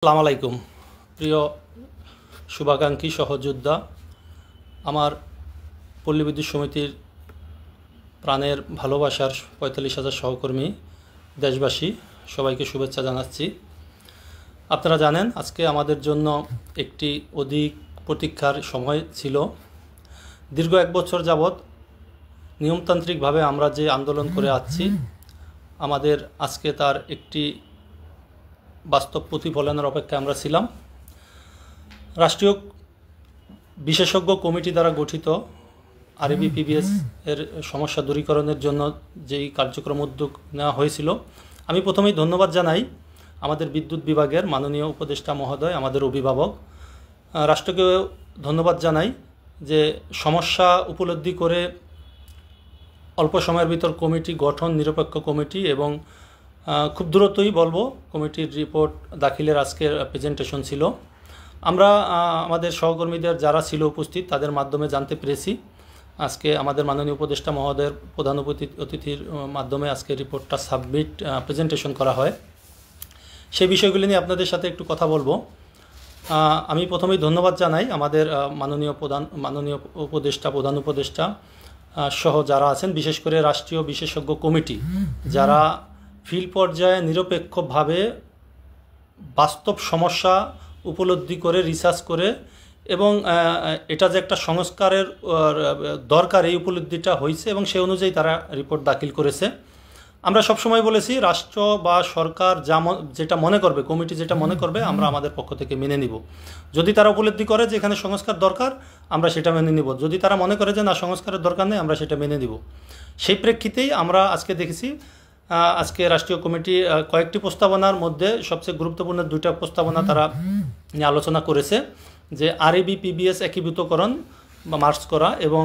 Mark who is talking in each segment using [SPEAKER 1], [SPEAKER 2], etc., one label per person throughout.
[SPEAKER 1] আসসালামু আলাইকুম প্রিয় শুভাকাঙ্ক্ষী সহযোদ্ধা আমার পল্লী বিদ্যুৎ সমিতির প্রাণের ভালোবাসার ৪৫,০০০ সহকর্মী দেশবাসী সবাইকে শুভেচ্ছা জানাচ্ছি। আপনারা জানেন আজকে আমাদের জন্য একটি অধিক প্রতীক্ষার সময় ছিল। দীর্ঘ ১ বছর যাবৎ নিয়মতান্ত্রিকভাবে আমরা যে আন্দোলন করে আসছি, আমাদের আজকে তার একটি বাস্তব প্রতিফলনের অপেক্ষায় আমরা ছিলাম। রাষ্ট্রীয় বিশেষজ্ঞ কমিটি দ্বারা গঠিত আরএবি-পিবিএস এর সমস্যা দূরীকরণের জন্য যেই কার্যক্রম উদ্যোগ নেওয়া হয়েছিল, আমি প্রথমেই ধন্যবাদ জানাই আমাদের বিদ্যুৎ বিভাগের মাননীয় উপদেষ্টা মহোদয়, আমাদের অভিভাবক। রাষ্ট্রকেও ধন্যবাদ জানাই যে সমস্যা উপলব্ধি করে অল্প সময়ের ভিতর কমিটি গঠন, নিরপেক্ষ কমিটি, এবং খুব দ্রুতই বলবো কমিটির রিপোর্ট দাখিলের আজকের প্রেজেন্টেশন ছিল। আমরা আমাদের সহকর্মীদের যারা ছিল উপস্থিত তাদের মাধ্যমে জানতে পেরেছি আজকে আমাদের মাননীয় উপদেষ্টা মহোদয়ের প্রধান অতিথির মাধ্যমে আজকে রিপোর্টটা প্রেজেন্টেশন করা হয়। সেই বিষয়গুলি নিয়ে আপনাদের সাথে একটু কথা বলবো। আমি প্রথমেই ধন্যবাদ জানাই আমাদের মাননীয় উপদেষ্টা, প্রধান উপদেষ্টা সহ যারা আছেন, বিশেষ করে রাষ্ট্রীয় বিশেষজ্ঞ কমিটি যারা ফিল্ড পর্যায়ে নিরপেক্ষভাবে বাস্তব সমস্যা উপলব্ধি করে রিসার্চ করে এবং এটা যে একটা সংস্কারের দরকার এই উপলব্ধিটা হয়েছে এবং সেই অনুযায়ী তারা রিপোর্ট দাখিল করেছে। আমরা সবসময় বলেছি রাষ্ট্র বা সরকার যেটা মনে করবে, কমিটি যেটা মনে করবে আমরা আমাদের পক্ষ থেকে মেনে নিব। যদি তারা উপলব্ধি করে যে এখানে সংস্কার দরকার, আমরা সেটা মেনে নিব। যদি তারা মনে করে যে না, সংস্কারের দরকার নেই, আমরা সেটা মেনে নিব। সেই প্রেক্ষিতেই আমরা আজকে দেখেছি আজকে রাষ্ট্রীয় কমিটি কয়েকটি প্রস্তাবনার মধ্যে সবচেয়ে গুরুত্বপূর্ণ 2টা প্রস্তাবনা তারা নিয়ে আলোচনা করেছে, যে আরএবি-পিবিএস একীভূতকরণ বা মার্জ করা, এবং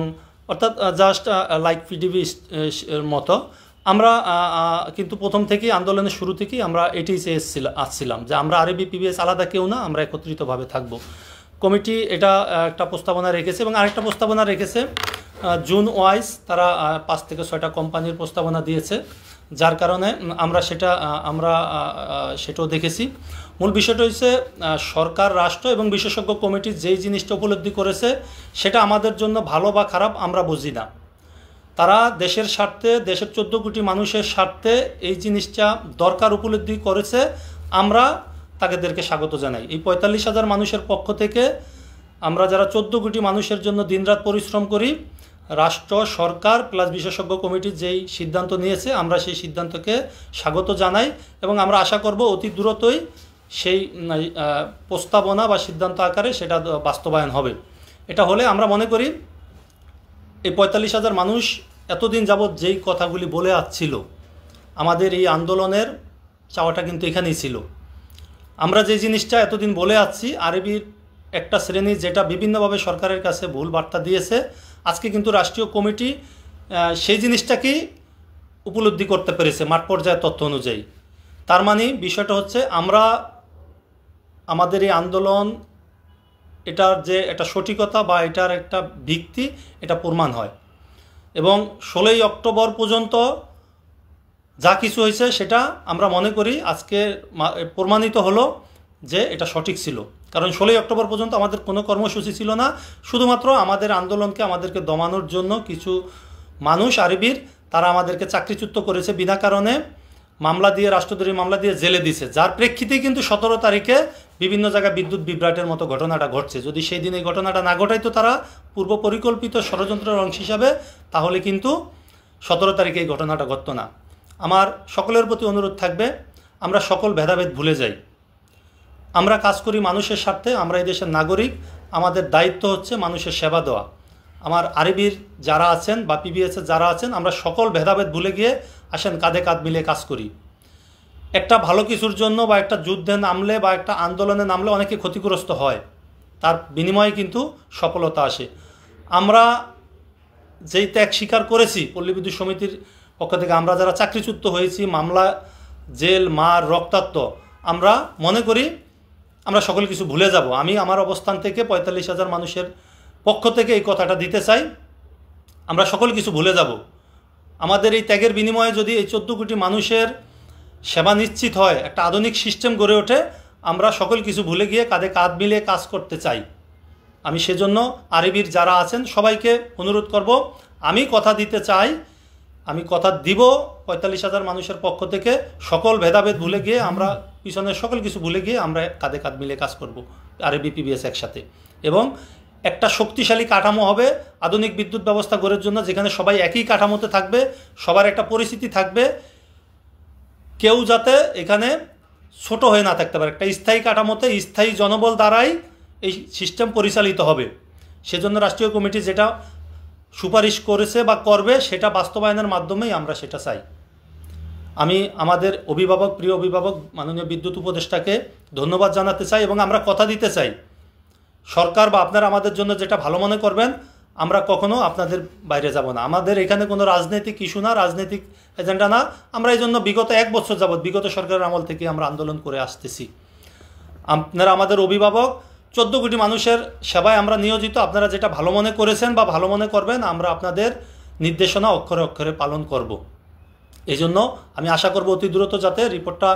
[SPEAKER 1] অর্থাৎ জাস্ট লাইক পিডিবি মতো। আমরা কিন্তু প্রথম থেকেই আন্দোলনের শুরু থেকেই আমরা এটাই আসছিলাম যে আমরা আরএবি-পিবিএস আলাদা কেউ না, আমরা একত্রিতভাবে থাকব। কমিটি এটা একটা প্রস্তাবনা রেখেছে এবং আরেকটা প্রস্তাবনা রেখেছে জোন ওয়াইজ, তারা 5 থেকে 6টা কোম্পানির প্রস্তাবনা দিয়েছে, যার কারণে আমরা সেটাও দেখেছি। মূল বিষয়টা হচ্ছে সরকার, রাষ্ট্র এবং বিশেষজ্ঞ কমিটি যেই জিনিসটা উপলব্ধি করেছে সেটা আমাদের জন্য ভালো বা খারাপ আমরা বুঝি না। তারা দেশের স্বার্থে, দেশের 14 কোটি মানুষের স্বার্থে এই জিনিসটা দরকার উপলব্ধি করেছে, আমরা তাদেরকে স্বাগত জানাই। এই 45,000 মানুষের পক্ষ থেকে আমরা যারা 14 কোটি মানুষের জন্য দিনরাত পরিশ্রম করি, রাষ্ট্র, সরকার প্লাস বিশেষজ্ঞ কমিটি যেই সিদ্ধান্ত নিয়েছে আমরা সেই সিদ্ধান্তকে স্বাগত জানাই এবং আমরা আশা করব অতি দ্রুতই সেই প্রস্তাবনা বা সিদ্ধান্ত আকারে সেটা বাস্তবায়ন হবে। এটা হলে আমরা মনে করি এই 45,000 মানুষ এতদিন যাবৎ যেই কথাগুলি বলে আসছিল, আমাদের এই আন্দোলনের চাওয়াটা কিন্তু এখানেই ছিল। আমরা যে জিনিসটা এতদিন বলে আসছি, আরএবির একটা শ্রেণী যেটা বিভিন্নভাবে সরকারের কাছে ভুল বার্তা দিয়েছে, আজকে কিন্তু রাষ্ট্রীয় কমিটি সেই জিনিসটাকেই উপলব্ধি করতে পেরেছে মাঠ পর্যায়ের তথ্য অনুযায়ী। তার মানে বিষয়টা হচ্ছে আমরা আমাদের এই আন্দোলন, এটার যে একটা সঠিকতা বা এটার একটা ভিত্তি, এটা প্রমাণ হয়। এবং 16ই অক্টোবর পর্যন্ত যা কিছু হয়েছে সেটা আমরা মনে করি আজকে প্রমাণিত হলো যে এটা সঠিক ছিল। কারণ 16ই অক্টোবর পর্যন্ত আমাদের কোনো কর্মসূচি ছিল না, শুধুমাত্র আমাদের আন্দোলনকে আমাদেরকে দমানোর জন্য কিছু মানুষ আরএবির তারা আমাদেরকে চাকরিচ্যুত করেছে বিনা কারণে, মামলা দিয়ে, রাষ্ট্রদ্রোহী মামলা দিয়ে জেলে দিয়েছে, যার প্রেক্ষিতেই কিন্তু 17 তারিখে বিভিন্ন জায়গায় বিদ্যুৎ বিভ্রাটের মতো ঘটনাটা ঘটছে। যদি সেই দিন এই ঘটনাটা না ঘটাইতো তারা পূর্ব পরিকল্পিত ষড়যন্ত্রের অংশ হিসাবে, তাহলে কিন্তু 17 তারিখে এই ঘটনাটা ঘটতো না। আমার সকলের প্রতি অনুরোধ থাকবে, আমরা সকল ভেদাভেদ ভুলে যাই, আমরা কাজ করি মানুষের স্বার্থে, আমরা এই দেশের নাগরিক, আমাদের দায়িত্ব হচ্ছে মানুষের সেবা দেওয়া। আমার আরএবির যারা আছেন বা পিবিএসের যারা আছেন, আমরা সকল ভেদাভেদ ভুলে গিয়ে আসেন কাঁধে কাঁধ মিলে কাজ করি। একটা ভালো কিছুর জন্য বা একটা যুদ্ধে নামলে বা একটা আন্দোলনে নামলে অনেকে ক্ষতিগ্রস্ত হয়, তার বিনিময়ে কিন্তু সফলতা আসে। আমরা যেই ত্যাগ স্বীকার করেছি পল্লী বিদ্যুৎ সমিতির পক্ষ থেকে, আমরা যারা চাকরিচ্যুত হয়েছি, মামলা, জেল, মার, রক্তাক্ত, আমরা মনে করি আমরা সকল কিছু ভুলে যাব। আমি আমার অবস্থান থেকে 45,000 মানুষের পক্ষ থেকে এই কথাটা দিতে চাই, আমরা সকল কিছু ভুলে যাব। আমাদের এই ত্যাগের বিনিময়ে যদি এই 14 কোটি মানুষের সেবা নিশ্চিত হয়, একটা আধুনিক সিস্টেম গড়ে ওঠে, আমরা সকল কিছু ভুলে গিয়ে কাঁধে কাঁধ মিলিয়ে কাজ করতে চাই। আমি সেজন্য আরবির যারা আছেন সবাইকে অনুরোধ করব, আমি কথা দিতে চাই, আমি কথা দিব ৪৫,০০০ মানুষের পক্ষ থেকে সকল ভেদাভেদ ভুলে গিয়ে আমরা পিছনের সকল কিছু ভুলে গিয়ে আমরা কাঁধে কাঁধ মিলে কাজ করব আরবি পিবিএস একসাথে। এবং একটা শক্তিশালী কাঠামো হবে আধুনিক বিদ্যুৎ ব্যবস্থা গড়ের জন্য, যেখানে সবাই একই কাঠামোতে থাকবে, সবার একটা পরিস্থিতি থাকবে, কেউ যাতে এখানে ছোট হয়ে না থাকতে পারে। একটা স্থায়ী কাঠামোতে স্থায়ী জনবল দ্বারাই এই সিস্টেম পরিচালিত হবে। সেজন্য রাষ্ট্রীয় কমিটি যেটা সুপারিশ করেছে বা করবে সেটা বাস্তবায়নের মাধ্যমেই আমরা সেটা চাই। আমি আমাদের অভিভাবক, প্রিয় অভিভাবক মাননীয় বিদ্যুৎ উপদেষ্টাকে ধন্যবাদ জানাতে চাই এবং আমরা কথা দিতে চাই, সরকার বা আপনারা আমাদের জন্য যেটা ভালো মনে করবেন আমরা কখনো আপনাদের বাইরে যাব না। আমাদের এখানে কোনো রাজনৈতিক ইস্যু না, রাজনৈতিক এজেন্ডা না। আমরা এই জন্য বিগত 1 বছর যাবৎ বিগত সরকারের আমল থেকে আমরা আন্দোলন করে আসতেছি। আপনারা আমাদের অভিভাবক, 14 কোটি মানুষের সেবায় আমরা নিয়োজিত। আপনারা যেটা ভালো মনে করেছেন বা ভালো মনে করবেন আমরা আপনাদের নির্দেশনা অক্ষরে অক্ষরে পালন করব। এই জন্য আমি আশা করব অতি দ্রুত যাতে রিপোর্টটা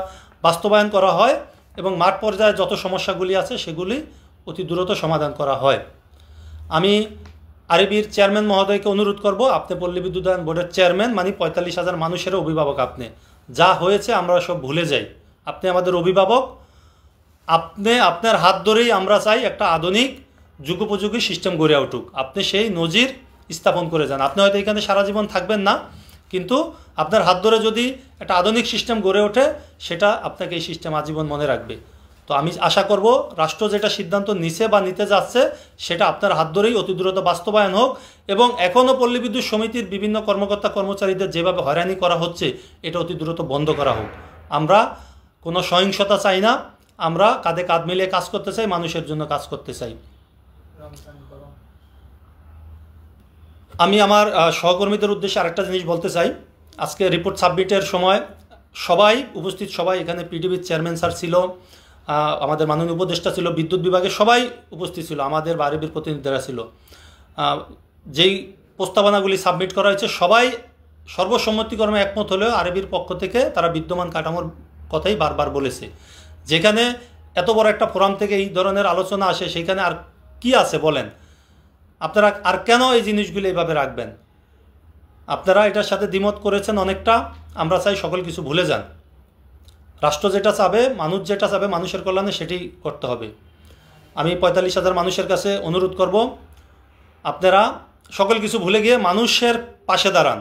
[SPEAKER 1] বাস্তবায়ন করা হয় এবং মাঠ পর্যায়ে যত সমস্যাগুলি আছে সেগুলি অতি দ্রুত সমাধান করা হয়। আমি আরবির চেয়ারম্যান মহোদয়কে অনুরোধ করব, আপনি পল্লী বিদ্যুতায়ন বোর্ডের চেয়ারম্যান, মানে ৪৫,০০০ মানুষের অভিভাবক। আপনি যা হয়েছে আমরা সব ভুলে যাই, আপনি আমাদের অভিভাবক, আপনি আপনার হাত ধরেই আমরা চাই একটা আধুনিক যুগোপযোগী সিস্টেম গড়ে উঠুক। আপনি সেই নজির স্থাপন করে যান। আপনি হয়তো এখানে সারা জীবন থাকবেন না, কিন্তু আপনার হাত ধরে যদি একটা আধুনিক সিস্টেম গড়ে ওঠে সেটা আপনাকে এই সিস্টেম আজীবন মনে রাখবে। তো আমি আশা করব রাষ্ট্র যেটা সিদ্ধান্ত নিছে বা নিতে যাচ্ছে সেটা আপনার হাত ধরেই অতি দ্রুত বাস্তবায়ন হোক এবং এখনও পল্লী বিদ্যুৎ সমিতির বিভিন্ন কর্মকর্তা কর্মচারীদের যেভাবে হয়রানি করা হচ্ছে এটা অতি দ্রুত বন্ধ করা হোক। আমরা কোনো সহিংসতা চাই না, আমরা কাঁধে কাঁধ মিলিয়ে কাজ করতে চাই, মানুষের জন্য কাজ করতে চাই। আমি আমার সহকর্মীদের উদ্দেশ্যে আরেকটা জিনিস বলতে চাই। আজকে রিপোর্ট সাবমিটের সময় সবাই উপস্থিত, সবাই এখানে পিডিবির চেয়ারম্যান স্যার ছিল, আমাদের মাননীয় উপদেষ্টা ছিল, বিদ্যুৎ বিভাগের সবাই উপস্থিত ছিল, আমাদের আরবির প্রতিনিধিরা ছিল। যেই প্রস্তাবনাগুলি সাবমিট করা হয়েছে সবাই সর্বসম্মতিক্রমে একমত হলেও আরবির পক্ষ থেকে তারা বিদ্যমান কাঠামোর কথাই বারবার বলেছে। যেখানে এত বড় একটা ফোরাম থেকে এই ধরনের আলোচনা আসে সেখানে আর কি আছে বলেন? আপনারা আর কেন এই জিনিসগুলি এইভাবে রাখবেন? আপনারা এটার সাথে দ্বিমত করেছেন অনেকটা, আমরা চাই সকল কিছু ভুলে যান। রাষ্ট্র যেটা চাবে, মানুষ যেটা চাবে, মানুষের কল্যাণে সেটি করতে হবে। আমি ৪৫,০০০ মানুষের কাছে অনুরোধ করব, আপনারা সকল কিছু ভুলে গিয়ে মানুষের পাশে দাঁড়ান।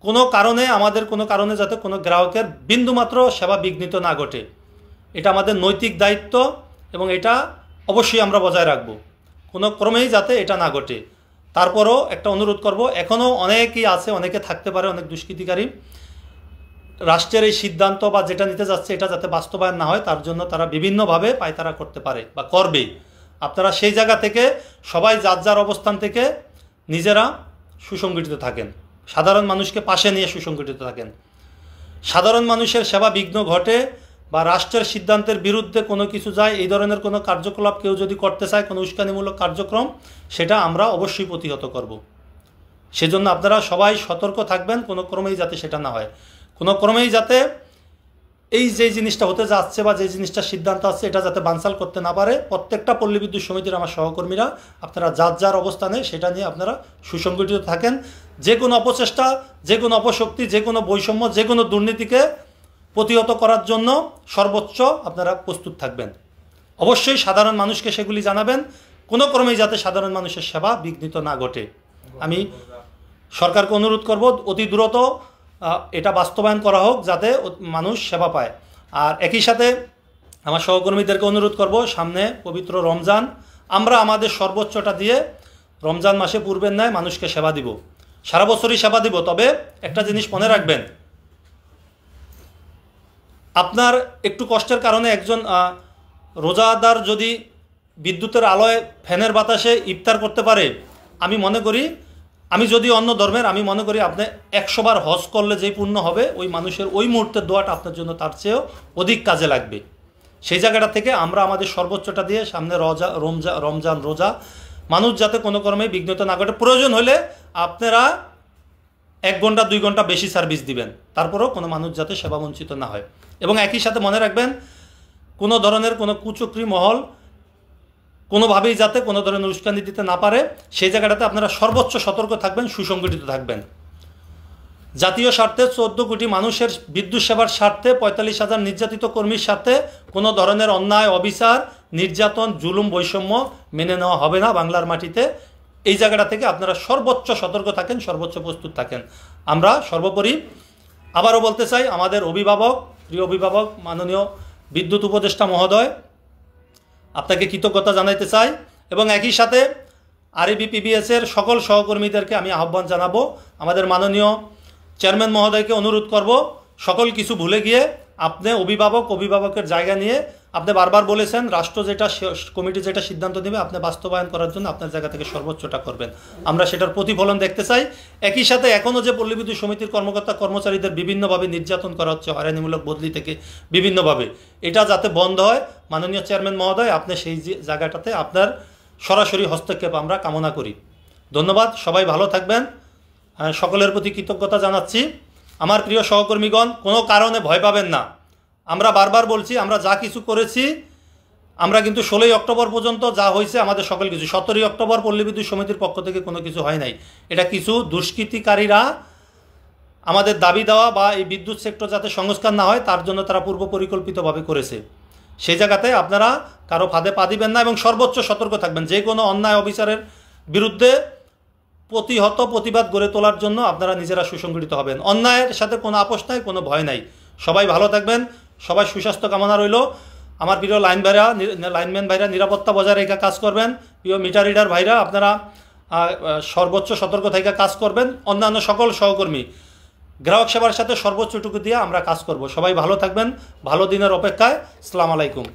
[SPEAKER 1] কোনো কারণে, আমাদের কোনো কারণে যাতে কোনো গ্রাহকের বিন্দুমাত্র সেবা বিঘ্নিত না ঘটে, এটা আমাদের নৈতিক দায়িত্ব এবং এটা অবশ্যই আমরা বজায় রাখব। কোনো ক্রমেই যাতে এটা না ঘটে। তারপরও একটা অনুরোধ করব, এখনও অনেকেই আছে, অনেকে থাকতে পারে, অনেক দুষ্কৃতিকারী, রাষ্ট্রের এই সিদ্ধান্ত বা যেটা নিতে যাচ্ছে এটা যাতে বাস্তবায়ন না হয় তার জন্য তারা বিভিন্নভাবে পায়তারা করতে পারে বা করবেই। আপনারা সেই জায়গা থেকে সবাই যার যার অবস্থান থেকে নিজেরা সুসংগঠিত থাকেন, সাধারণ মানুষকে পাশে নিয়ে সুসংগঠিত থাকেন। সাধারণ মানুষের সেবা বিঘ্ন ঘটে বা রাষ্ট্রের সিদ্ধান্তের বিরুদ্ধে কোনো কিছু যায়, এই ধরনের কোনো কার্যকলাপ কেউ যদি করতে চায়, কোনো উস্কানিমূলক কার্যক্রম, সেটা আমরা অবশ্যই প্রতিহত করব। সেজন্য আপনারা সবাই সতর্ক থাকবেন, কোনো ক্রমেই যাতে সেটা না হয়, কোনো ক্রমেই যাতে এই যে জিনিসটা হতে যাচ্ছে বা যে জিনিসটা সিদ্ধান্ত আছে এটা যাতে বানচাল করতে না পারে। প্রত্যেকটা পল্লী বিদ্যুৎ সমিতির আমার সহকর্মীরা আপনারা যার যার অবস্থানে সেটা নিয়ে আপনারা সুসংগঠিত থাকেন। যে কোনো অপচেষ্টা, যে কোনো অপশক্তি, যে কোনো বৈষম্য, যে কোনো দুর্নীতিকে প্রতিহত করার জন্য সর্বোচ্চ আপনারা প্রস্তুত থাকবেন। অবশ্যই সাধারণ মানুষকে সেগুলি জানাবেন, কোনো ক্রমেই যাতে সাধারণ মানুষের সেবা বিঘ্নিত না ঘটে। আমি সরকারকে অনুরোধ করব অতি দ্রুত এটা বাস্তবায়ন করা হোক যাতে মানুষ সেবা পায়। আর একই সাথে আমার সহকর্মীদেরকে অনুরোধ করব, সামনে পবিত্র রমজান, আমরা আমাদের সর্বোচ্চটা দিয়ে রমজান মাসে পূর্বের ন্যায় মানুষকে সেবা দিব, সারা বছরই সেবা দিব। তবে একটা জিনিস মনে রাখবেন, আপনার একটু কষ্টের কারণে একজন রোজাদার যদি বিদ্যুতের আলোয় ফ্যানের বাতাসে ইফতার করতে পারে, আমি মনে করি, আমি যদি অন্য ধর্মের, আমি মনে করি আপনি 100 বার হজ করলে যেই পুণ্য হবে ওই মানুষের ওই মুহূর্তের দোয়াটা আপনার জন্য তার চেয়েও অধিক কাজে লাগবে। সেই জায়গাটা থেকে আমরা আমাদের সর্বোচ্চটা দিয়ে সামনে রমজান রোজা, মানুষ যাতে কোনো ক্রমে বিঘ্নতা না ঘটে। প্রয়োজন হলে আপনারা 1 ঘন্টা 2 ঘন্টা বেশি সার্ভিস দিবেন, তারপরেও কোনো মানুষ যাতে সেবা বঞ্চিত না হয়। এবং একই সাথে মনে রাখবেন, কোনো ধরনের কোনো কুচক্রি মহল কোনোভাবেই যাতে কোনো ধরনের উস্কানি দিতে না পারে, সেই জায়গাটাতে আপনারা সর্বোচ্চ সতর্ক থাকবেন, সুসংগঠিত থাকবেন। জাতীয় স্বার্থে 14 কোটি মানুষের বিদ্যুৎ সেবার স্বার্থে 45,000 নির্যাতিত কর্মীর সাথে কোনো ধরনের অন্যায়, অবিচার, নির্যাতন, জুলুম, বৈষম্য মেনে নেওয়া হবে না বাংলার মাটিতে। এই জায়গাটা থেকে আপনারা সর্বোচ্চ সতর্ক থাকেন, সর্বোচ্চ প্রস্তুত থাকেন। আমরা সর্বোপরি আবারও বলতে চাই, আমাদের অভিভাবক, প্রিয় অভিভাবক মাননীয় বিদ্যুৎ উপদেষ্টা মহোদয়, আপনাকে কৃতজ্ঞতা জানাইতে চাই এবং একই সাথে RABPBS-এর সকল সহকর্মীদেরকে আমি আহ্বান জানাবো, আমাদের মাননীয় চেয়ারম্যান মহোদয়কে অনুরোধ করব, সকল কিছু ভুলে গিয়ে আপনি অভিভাবকের জায়গা নিয়ে আপনি বারবার বলেছেন রাষ্ট্র যেটা কমিটি যেটা সিদ্ধান্ত নেবে আপনি বাস্তবায়ন করার জন্য আপনার জায়গা থেকে সর্বোচ্চটা করবেন। আমরা সেটার প্রতিফলন দেখতে চাই। একই সাথে এখনও যে পল্লী বিদ্যুৎ সমিতির কর্মকর্তা কর্মচারীদের বিভিন্নভাবে নির্যাতন করা হচ্ছে হয়রানিমূলক বদলি থেকে বিভিন্নভাবে, এটা যাতে বন্ধ হয়, মাননীয় চেয়ারম্যান মহোদয় আপনি সেই জায়গাটাতে আপনার সরাসরি হস্তক্ষেপ আমরা কামনা করি। ধন্যবাদ, সবাই ভালো থাকবেন। সকলের প্রতি কৃতজ্ঞতা জানাচ্ছি। আমার প্রিয় সহকর্মীগণ, কোনো কারণে ভয় পাবেন না। আমরা বারবার বলছি, আমরা যা কিছু করেছি, আমরা কিন্তু 16ই অক্টোবর পর্যন্ত যা হয়েছে আমাদের সকল কিছু, 17ই অক্টোবর পল্লী বিদ্যুৎ সমিতির পক্ষ থেকে কোনো কিছু হয় নাই। এটা কিছু দুষ্কৃতিকারীরা আমাদের দাবি দেওয়া বা এই বিদ্যুৎ সেক্টর যাতে সংস্কার না হয় তার জন্য তারা পূর্ব পরিকল্পিতভাবে করেছে। সেই জায়গাতে আপনারা কারো ফাঁদে পা দিবেন না এবং সর্বোচ্চ সতর্ক থাকবেন। যে কোনো অন্যায় অবিচারের বিরুদ্ধে প্রতিহত প্রতিবাদ গড়ে তোলার জন্য আপনারা নিজেরা সুসংগঠিত হবেন। অন্যায়ের সাথে কোনো আপোষ নাই, কোনো ভয় নাই। সবাই ভালো থাকবেন, সবাই সুস্বাস্থ্য কামনা রইল। আমার প্রিয় লাইনম্যান ভাইরা নিরাপত্তা বজায় রেখে কাজ করবেন। প্রিয় মিটার রিডার ভাইরা আপনারা সর্বোচ্চ সতর্ক থেকে কাজ করবেন। অন্যান্য সকল সহকর্মী গ্রাহক সেবার সাথে সর্বোচ্চটুকু দিয়ে আমরা কাজ করব। সবাই ভালো থাকবেন, ভালো দিনের অপেক্ষায়। আসসালামু আলাইকুম।